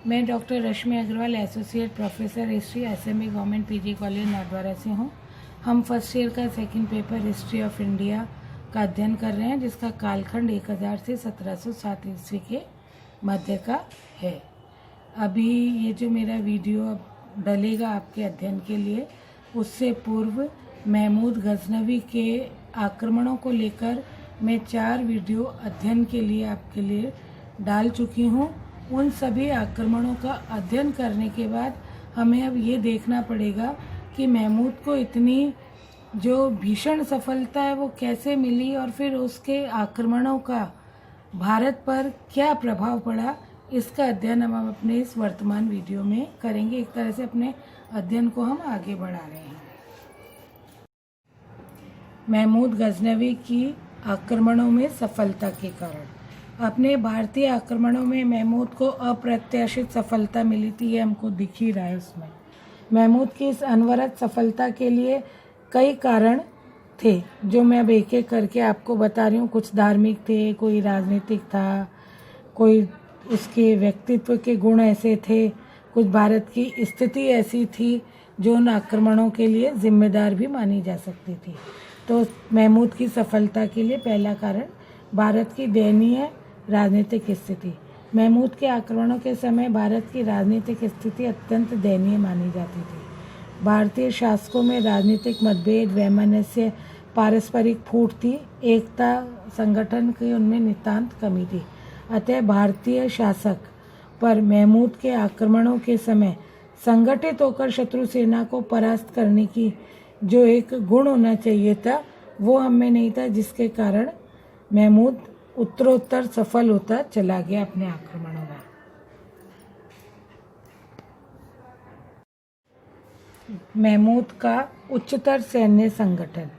मैं doctor Rashmi Agarwal, associate professor history, SMA government PG college Nathdwara से हूँ। हम फर्स्ट ईयर का second paper history of India का अध्ययन कर रहे हैं, जिसका कालखंड 1000 से 1707 ईस्वी के मध्य का है। अभी ये जो मेरा वीडियो डलेगा आपके अध्ययन के लिए, उससे पूर्व महमूद गजनवी के आक्रमणों को लेकर मैं 4 वीडियो अध्ययन के लिए आपके लिए डाल चुकी हूँ। उन सभी आक्रमणों का अध्ययन करने के बाद हमें अब ये देखना पड़ेगा कि महमूद को इतनी जो भीषण सफलता है वो कैसे मिली और फिर उसके आक्रमणों का भारत पर क्या प्रभाव पड़ा। इसका अध्ययन हम अपने इस वर्तमान वीडियो में करेंगे। एक तरह से अपने अध्ययन को हम आगे बढ़ा रहे हैं। महमूद गजनवी की आक्रमणों में सफलता के कारण। अपने भारतीय आक्रमणों में महमूद को अप्रत्याशित सफलता मिली थी, ये हमको दिख ही रहा है उसमें। महमूद की इस अनवरत सफलता के लिए कई कारण थे, जो मैं अब एक एक करके आपको बता रही हूँ। कुछ धार्मिक थे, कोई राजनीतिक था, कोई उसके व्यक्तित्व के गुण ऐसे थे, कुछ भारत की स्थिति ऐसी थी जो उन आक्रमणों के लिए जिम्मेदार भी मानी जा सकती थी। तो महमूद की सफलता के लिए पहला कारण भारत की दयनीय राजनीतिक स्थिति। महमूद के आक्रमणों के समय भारत की राजनीतिक स्थिति अत्यंत दयनीय मानी जाती थी। भारतीय शासकों में राजनीतिक मतभेद, वैमनस्य, पारस्परिक फूट थी, एकता संगठन की उनमें नितांत कमी थी। अतः भारतीय शासक पर महमूद के आक्रमणों के समय संगठित होकर शत्रु सेना को परास्त करने की जो एक गुण होना चाहिए था, वो हमें नहीं था, जिसके कारण महमूद उत्तरोत्तर सफल होता चला गया अपने आक्रमणों में। महमूद का उच्चतर सैन्य संगठन।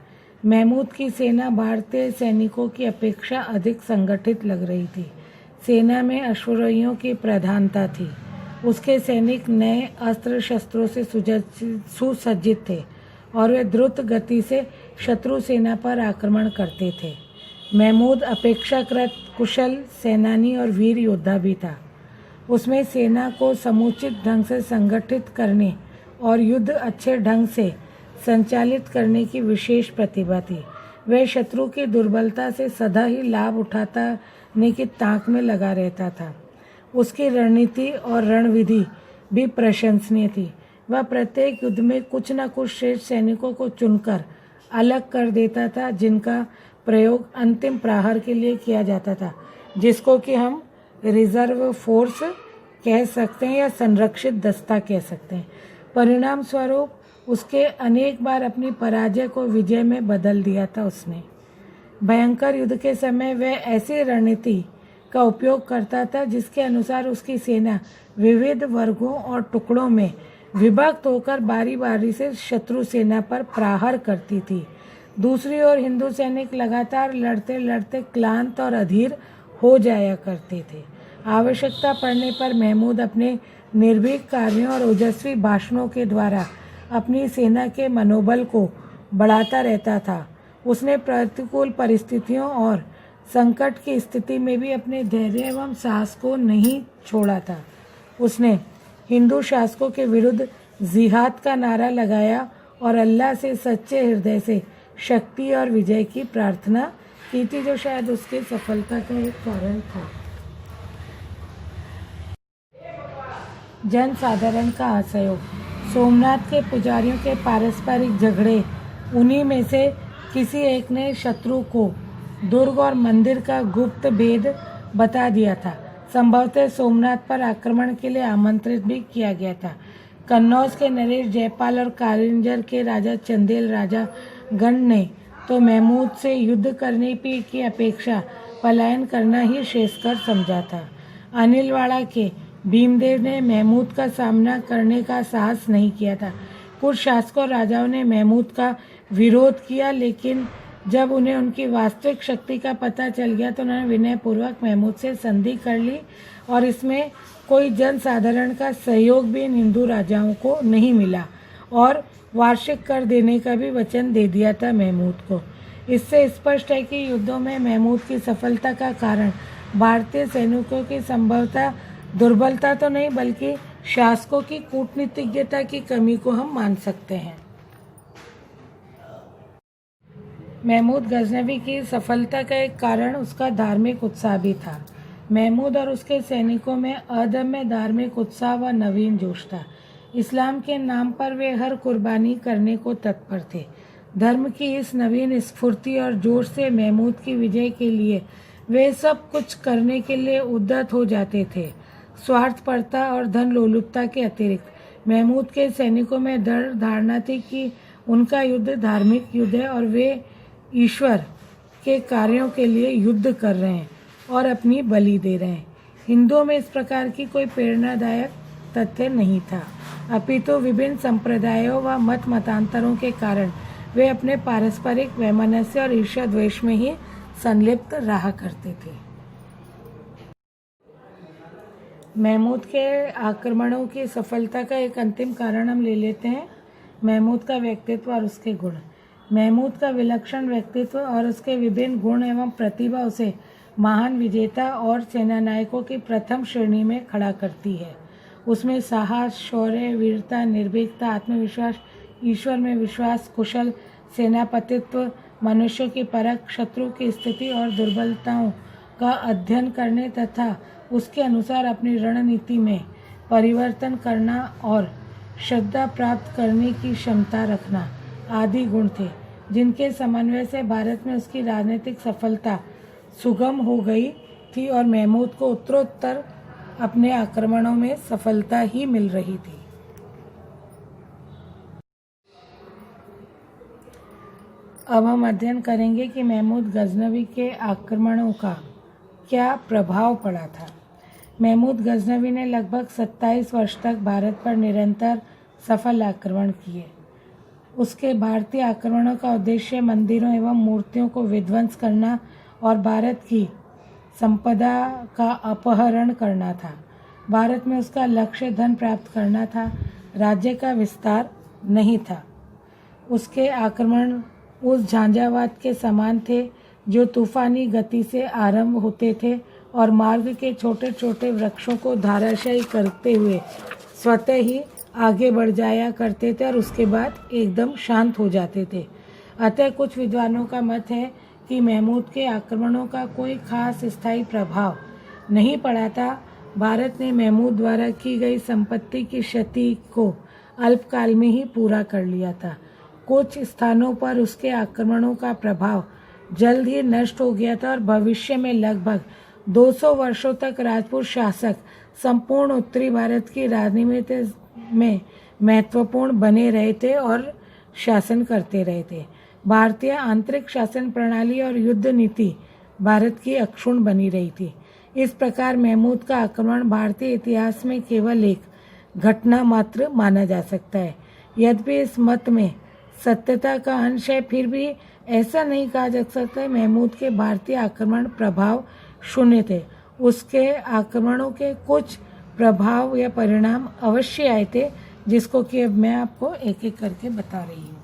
महमूद की सेना भारतीय सैनिकों की अपेक्षा अधिक संगठित लग रही थी। सेना में अश्वारोहियों की प्रधानता थी। उसके सैनिक नए अस्त्र शस्त्रों से सुसज्जित थे और वे द्रुत गति से शत्रु सेना पर आक्रमण करते थे। महमूद अपेक्षाकृत कुशल सेनानी और वीर योद्धा भी था। उसमें सेना को समुचित ढंग से संगठित करने और युद्ध अच्छे ढंग से संचालित करने की विशेष प्रतिभा थी। वह शत्रु की दुर्बलता से सदा ही लाभ उठाने की ताक में लगा रहता था। उसकी रणनीति और रणविधि भी प्रशंसनीय थी। वह प्रत्येक युद्ध में कुछ न कुछ श्रेष्ठ सैनिकों को चुनकर अलग कर देता था, जिनका प्रयोग अंतिम प्रहार के लिए किया जाता था, जिसको कि हम रिजर्व फोर्स कह सकते हैं या संरक्षित दस्ता कह सकते हैं। परिणाम स्वरूप उसके अनेक बार अपनी पराजय को विजय में बदल दिया था उसने। भयंकर युद्ध के समय वह ऐसी रणनीति का उपयोग करता था जिसके अनुसार उसकी सेना विविध वर्गों और टुकड़ों में विभक्त होकर बारी बारी से शत्रु सेना पर प्रहार करती थी। दूसरी ओर हिंदू सैनिक लगातार लड़ते लड़ते क्लांत और अधीर हो जाया करते थे। आवश्यकता पड़ने पर महमूद अपने निर्भीक कार्यों और ओजस्वी भाषणों के द्वारा अपनी सेना के मनोबल को बढ़ाता रहता था। उसने प्रतिकूल परिस्थितियों और संकट की स्थिति में भी अपने धैर्य एवं साहस को नहीं छोड़ा था। उसने हिंदू शासकों के विरुद्ध जिहाद का नारा लगाया और अल्लाह से सच्चे हृदय से शक्ति और विजय की प्रार्थना की थी, जो शायद उसकी सफलता का एक कारण था। जन साधारण का असहयोग। सोमनाथ के पुजारियों के पारस्परिक झगड़े, उन्हीं में से किसी एक ने शत्रु को दुर्ग और मंदिर का गुप्त भेद बता दिया था। संभवतः सोमनाथ पर आक्रमण के लिए आमंत्रित भी किया गया था। कन्नौज के नरेश जयपाल और कालिंजर के राजा चंदेल राजा गण ने तो महमूद से युद्ध करने की अपेक्षा पलायन करना ही श्रेयस्कर समझा था। अनिलवाड़ा के भीमदेव ने महमूद का सामना करने का साहस नहीं किया था। कुछ शासकों और राजाओं ने महमूद का विरोध किया, लेकिन जब उन्हें उनकी वास्तविक शक्ति का पता चल गया तो उन्होंने विनयपूर्वक महमूद से संधि कर ली और इसमें कोई जन साधारण का सहयोग भी इन हिंदू राजाओं को नहीं मिला और वार्षिक कर देने का भी वचन दे दिया था महमूद को। इससे स्पष्ट है कि युद्धों में महमूद की सफलता का कारण भारतीय सैनिकों की संभवतः दुर्बलता तो नहीं बल्कि शासकों की कूटनीतिज्ञता की कमी को हम मान सकते हैं। महमूद गजनवी की सफलता का एक कारण उसका धार्मिक उत्साह भी था। महमूद और उसके सैनिकों में अदम्य धार्मिक उत्साह व नवीन जोश था। इस्लाम के नाम पर वे हर कुर्बानी करने को तत्पर थे। धर्म की इस नवीन स्फूर्ति और जोश से महमूद की विजय के लिए वे सब कुछ करने के लिए उद्यत हो जाते थे। स्वार्थपरता और धन लोलुपता के अतिरिक्त महमूद के सैनिकों में दृढ़ धारणा थी कि उनका युद्ध धार्मिक युद्ध है और वे ईश्वर के कार्यों के लिए युद्ध कर रहे हैं और अपनी बलि दे रहे हैं। हिंदुओं में इस प्रकार की कोई प्रेरणादायक तथ्य नहीं था, अपितु विभिन्न संप्रदायों व मतांतरों के कारण वे अपने पारस्परिक वैमनस्य और ईर्ष्या द्वेष में ही संलिप्त रहा करते थे। महमूद के आक्रमणों की सफलता का एक अंतिम कारण हम ले लेते हैं, महमूद का व्यक्तित्व और उसके गुण। महमूद का विलक्षण व्यक्तित्व और उसके विभिन्न गुण एवं प्रतिभा उसे महान विजेता और सेनानायकों की प्रथम श्रेणी में खड़ा करती है। उसमें साहस, शौर्य, वीरता, निर्भीकता, आत्मविश्वास, ईश्वर में विश्वास, कुशल सेनापतित्व, मनुष्य की परख, शत्रु की स्थिति और दुर्बलताओं का अध्ययन करने तथा उसके अनुसार अपनी रणनीति में परिवर्तन करना और श्रद्धा प्राप्त करने की क्षमता रखना आदि गुण थे, जिनके समन्वय से भारत में उसकी राजनीतिक सफलता सुगम हो गई थी और महमूद को उत्तरोत्तर अपने आक्रमणों में सफलता ही मिल रही थी। अब हम अध्ययन करेंगे कि महमूद गजनवी के आक्रमणों का क्या प्रभाव पड़ा था। महमूद गजनवी ने लगभग 27 वर्ष तक भारत पर निरंतर सफल आक्रमण किए। उसके भारतीय आक्रमणों का उद्देश्य मंदिरों एवं मूर्तियों को विध्वंस करना और भारत की संपदा का अपहरण करना था। भारत में उसका लक्ष्य धन प्राप्त करना था, राज्य का विस्तार नहीं था। उसके आक्रमण उस झांझावात के समान थे जो तूफानी गति से आरंभ होते थे और मार्ग के छोटे छोटे वृक्षों को धराशायी करते हुए स्वतः ही आगे बढ़ जाया करते थे और उसके बाद एकदम शांत हो जाते थे। अतः कुछ विद्वानों का मत है कि महमूद के आक्रमणों का कोई खास स्थायी प्रभाव नहीं पड़ा था। भारत ने महमूद द्वारा की गई संपत्ति की क्षति को अल्पकाल में ही पूरा कर लिया था। कुछ स्थानों पर उसके आक्रमणों का प्रभाव जल्द ही नष्ट हो गया था और भविष्य में लगभग 200 वर्षों तक राजपूत शासक संपूर्ण उत्तरी भारत की राजनीति में महत्वपूर्ण बने रहे थे और शासन करते रहे थे। भारतीय आंतरिक शासन प्रणाली और युद्ध नीति भारत की अक्षुण्ण बनी रही थी। इस प्रकार महमूद का आक्रमण भारतीय इतिहास में केवल एक घटना मात्र माना जा सकता है। यद्यपि इस मत में सत्यता का अंश है, फिर भी ऐसा नहीं कहा जा सकता है महमूद के भारतीय आक्रमण प्रभाव शून्य थे। उसके आक्रमणों के कुछ प्रभाव या परिणाम अवश्य आए थे, जिसको कि अब मैं आपको एक एक करके बता रही हूँ।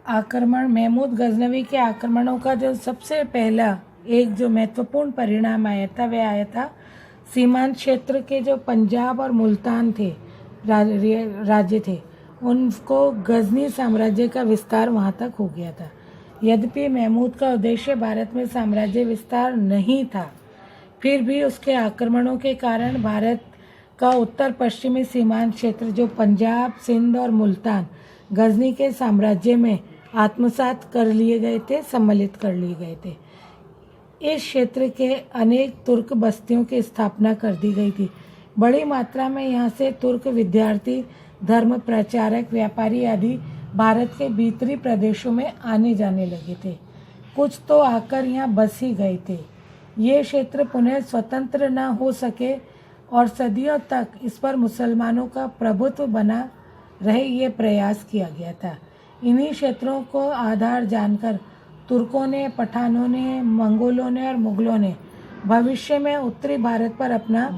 आक्रमण, महमूद गजनवी के आक्रमणों का जो सबसे पहला एक जो महत्वपूर्ण परिणाम आया था वह आया था सीमांत क्षेत्र के जो पंजाब और मुल्तान थे राज्य थे, उनको गजनी साम्राज्य का विस्तार वहां तक हो गया था। यद्यपि महमूद का उद्देश्य भारत में साम्राज्य विस्तार नहीं था, फिर भी उसके आक्रमणों के कारण भारत का उत्तर पश्चिमी सीमांत क्षेत्र जो पंजाब, सिंध और मुल्तान गजनी के साम्राज्य में आत्मसात कर लिए गए थे, सम्मिलित कर लिए गए थे। इस क्षेत्र के अनेक तुर्क बस्तियों की स्थापना कर दी गई थी। बड़ी मात्रा में यहाँ से तुर्क विद्यार्थी, धर्म प्रचारक, व्यापारी आदि भारत के भीतरी प्रदेशों में आने जाने लगे थे। कुछ तो आकर यहाँ बस ही गए थे। ये क्षेत्र पुनः स्वतंत्र न हो सके और सदियों तक इस पर मुसलमानों का प्रभुत्व बना रहे, ये प्रयास किया गया था। इन्हीं क्षेत्रों को आधार जानकर तुर्कों ने, पठानों ने, मंगोलों ने और मुगलों ने भविष्य में उत्तरी भारत पर अपना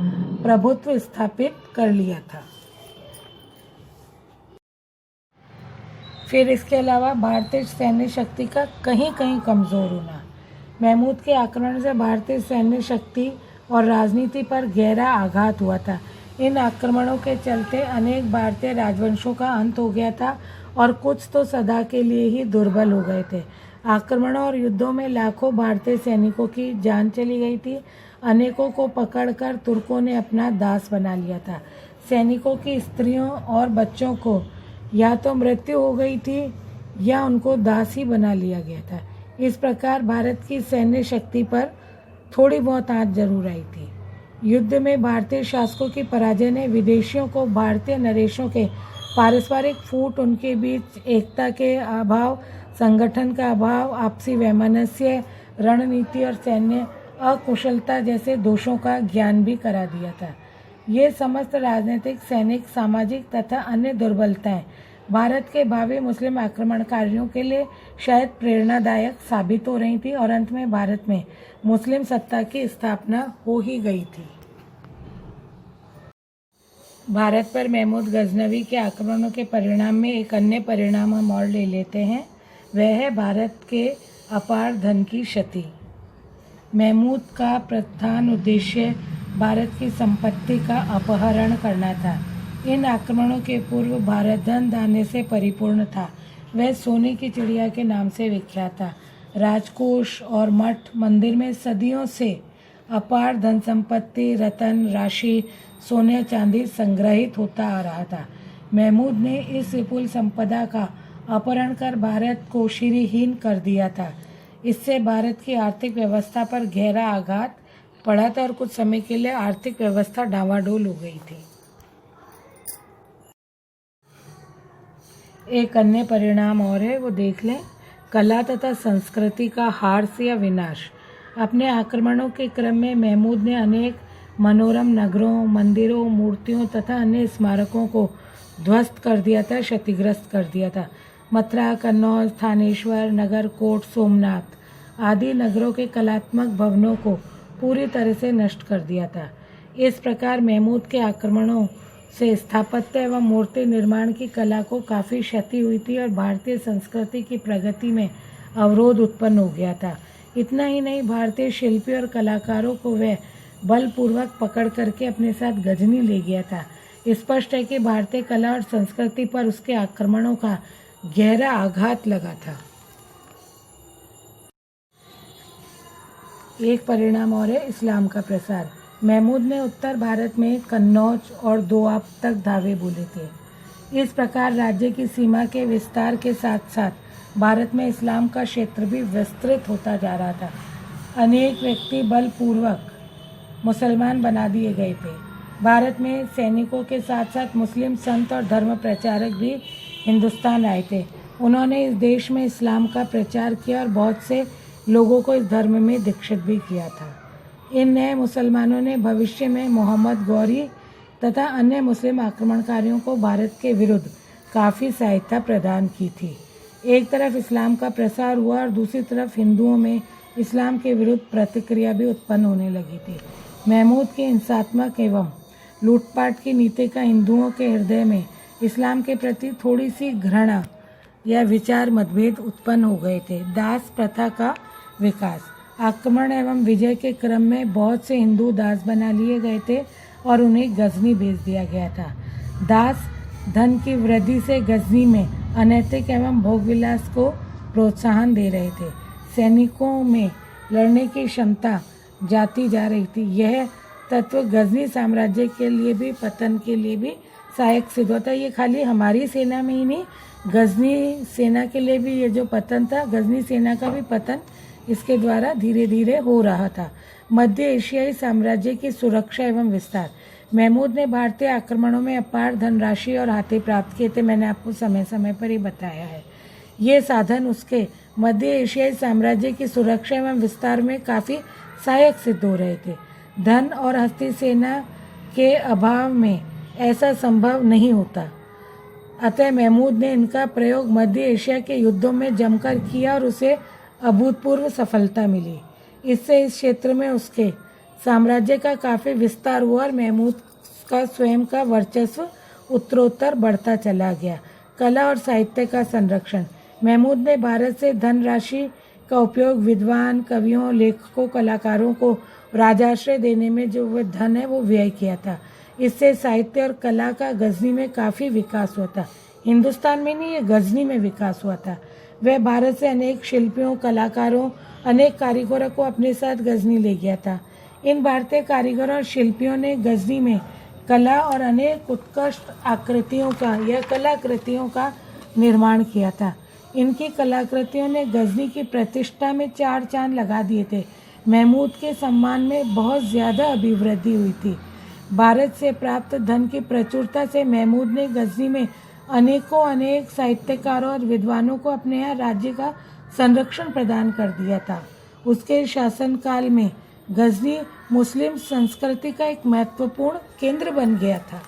प्रभुत्व स्थापित कर लिया था। फिर इसके अलावा भारतीय सैन्य शक्ति का कहीं कहीं कमज़ोर होना। महमूद के आक्रमण से भारतीय सैन्य शक्ति और राजनीति पर गहरा आघात हुआ था। इन आक्रमणों के चलते अनेक भारतीय राजवंशों का अंत हो गया था और कुछ तो सदा के लिए ही दुर्बल हो गए थे। आक्रमणों और युद्धों में लाखों भारतीय सैनिकों की जान चली गई थी। अनेकों को पकड़कर तुर्कों ने अपना दास बना लिया था। सैनिकों की स्त्रियों और बच्चों को या तो मृत्यु हो गई थी या उनको दास ही बना लिया गया था। इस प्रकार भारत की सैन्य शक्ति पर थोड़ी बहुत आंच जरूर आई थी। युद्ध में भारतीय शासकों की पराजय ने विदेशियों को भारतीय नरेशों के पारस्परिक फूट, उनके बीच एकता के अभाव, संगठन का अभाव, आपसी वैमनस्य, रणनीति और सैन्य अकुशलता जैसे दोषों का ज्ञान भी करा दिया था। ये समस्त राजनीतिक, सैनिक, सामाजिक तथा अन्य दुर्बलताएं भारत के भावी मुस्लिम आक्रमणकारियों के लिए शायद प्रेरणादायक साबित हो रही थी और अंत में भारत में मुस्लिम सत्ता की स्थापना हो ही गई थी। भारत पर महमूद गजनवी के आक्रमणों के परिणाम में एक अन्य परिणाम हम और ले लेते हैं, वह है भारत के अपार धन की क्षति। महमूद का प्रधान उद्देश्य भारत की संपत्ति का अपहरण करना था। इन आक्रमणों के पूर्व भारत धन धान्य से परिपूर्ण था। वह सोने की चिड़िया के नाम से विख्यात था। राजकोष और मठ मंदिर में सदियों से अपार धन संपत्ति, रतन राशि, सोने चांदी संग्रहित होता आ रहा था। महमूद ने इस विपुल संपदा का अपहरण कर भारत को श्रीहीन कर दिया था। इससे भारत की आर्थिक व्यवस्था पर गहरा आघात पड़ा था और कुछ समय के लिए आर्थिक व्यवस्था डावाडोल हो गई थी। एक अन्य परिणाम और है, वो देख लें, कला तथा संस्कृति का हार्स या विनाश। अपने आक्रमणों के क्रम में महमूद ने अनेक मनोरम नगरों, मंदिरों, मूर्तियों तथा अन्य स्मारकों को ध्वस्त कर दिया था, क्षतिग्रस्त कर दिया था। मथुरा, कन्नौज, थानेश्वर, नगरकोट, सोमनाथ आदि नगरों के कलात्मक भवनों को पूरी तरह से नष्ट कर दिया था। इस प्रकार महमूद के आक्रमणों से स्थापत्य एवं मूर्ति निर्माण की कला को काफ़ी क्षति हुई थी और भारतीय संस्कृति की प्रगति में अवरोध उत्पन्न हो गया था। इतना ही नहीं, भारतीय शिल्पी और कलाकारों को वह बलपूर्वक पकड़ करके अपने साथ गजनी ले गया था। स्पष्ट है कि भारतीय कला और संस्कृति पर उसके आक्रमणों का गहरा आघात लगा था। एक परिणाम और है, इस्लाम का प्रसार। महमूद ने उत्तर भारत में कन्नौज और दोआब तक धावे बोले थे। इस प्रकार राज्य की सीमा के विस्तार के साथ साथ भारत में इस्लाम का क्षेत्र भी विस्तृत होता जा रहा था। अनेक व्यक्ति बलपूर्वक मुसलमान बना दिए गए थे। भारत में सैनिकों के साथ साथ मुस्लिम संत और धर्म प्रचारक भी हिंदुस्तान आए थे। उन्होंने इस देश में इस्लाम का प्रचार किया और बहुत से लोगों को इस धर्म में दीक्षित भी किया था। इन नए मुसलमानों ने भविष्य में मोहम्मद गौरी तथा अन्य मुस्लिम आक्रमणकारियों को भारत के विरुद्ध काफ़ी सहायता प्रदान की थी। एक तरफ इस्लाम का प्रसार हुआ और दूसरी तरफ हिंदुओं में इस्लाम के विरुद्ध प्रतिक्रिया भी उत्पन्न होने लगी थी। महमूद की हिंसात्मक एवं लूटपाट की नीति का हिंदुओं के हृदय में इस्लाम के प्रति थोड़ी सी घृणा या विचार मतभेद उत्पन्न हो गए थे। दास प्रथा का विकास। आक्रमण एवं विजय के क्रम में बहुत से हिंदू दास बना लिए गए थे और उन्हें गजनी भेज दिया गया था। दास धन की वृद्धि से गजनी में अनैतिक एवं भोगविलास को प्रोत्साहन दे रहे थे। सैनिकों में लड़ने की क्षमता जाती जा रही थी। यह तत्व गजनी साम्राज्य के लिए भी, पतन के लिए भी सहायक सिद्ध होता है। ये खाली हमारी सेना में ही नहीं, गजनी सेना के लिए भी ये जो पतन था, गजनी सेना का भी पतन इसके द्वारा धीरे धीरे हो रहा था। मध्य एशियाई साम्राज्य की सुरक्षा एवं विस्तार। महमूद ने भारतीय आक्रमणों में अपार धनराशि और हाथी प्राप्त किए थे। मैंने आपको समय समय पर ही बताया है। ये साधन उसके मध्य एशियाई साम्राज्य की सुरक्षा एवं विस्तार में काफ़ी सहायक सिद्ध हो रहे थे। धन और हस्ती सेना के अभाव में ऐसा संभव नहीं होता। अतः महमूद ने इनका प्रयोग मध्य एशिया के युद्धों में जमकर किया और उसे अभूतपूर्व सफलता मिली। इससे इस क्षेत्र में उसके साम्राज्य का काफ़ी विस्तार हुआ और महमूद का स्वयं का वर्चस्व उत्तरोत्तर बढ़ता चला गया। कला और साहित्य का संरक्षण। महमूद ने भारत से धनराशि का उपयोग विद्वान कवियों, लेखकों, कलाकारों को राजाश्रय देने में जो वह धन है वो व्यय किया था। इससे साहित्य और कला का गजनी में काफ़ी विकास हुआ था। हिंदुस्तान में नहीं, ये गजनी में विकास हुआ था। वह भारत से अनेक शिल्पियों, कलाकारों, अनेक कारीगरों को अपने साथ गजनी ले गया था। इन भारतीय कारीगरों और शिल्पियों ने गजनी में कला और अनेक उत्कृष्ट आकृतियों का या कलाकृतियों का निर्माण किया था। इनकी कलाकृतियों ने गजनी की प्रतिष्ठा में चार चांद लगा दिए थे। महमूद के सम्मान में बहुत ज़्यादा अभिवृद्धि हुई थी। भारत से प्राप्त धन की प्रचुरता से महमूद ने गजनी में अनेक साहित्यकारों और विद्वानों को अपने यहाँ राज्य का संरक्षण प्रदान कर दिया था। उसके शासनकाल में गजनी मुस्लिम संस्कृति का एक महत्वपूर्ण केंद्र बन गया था।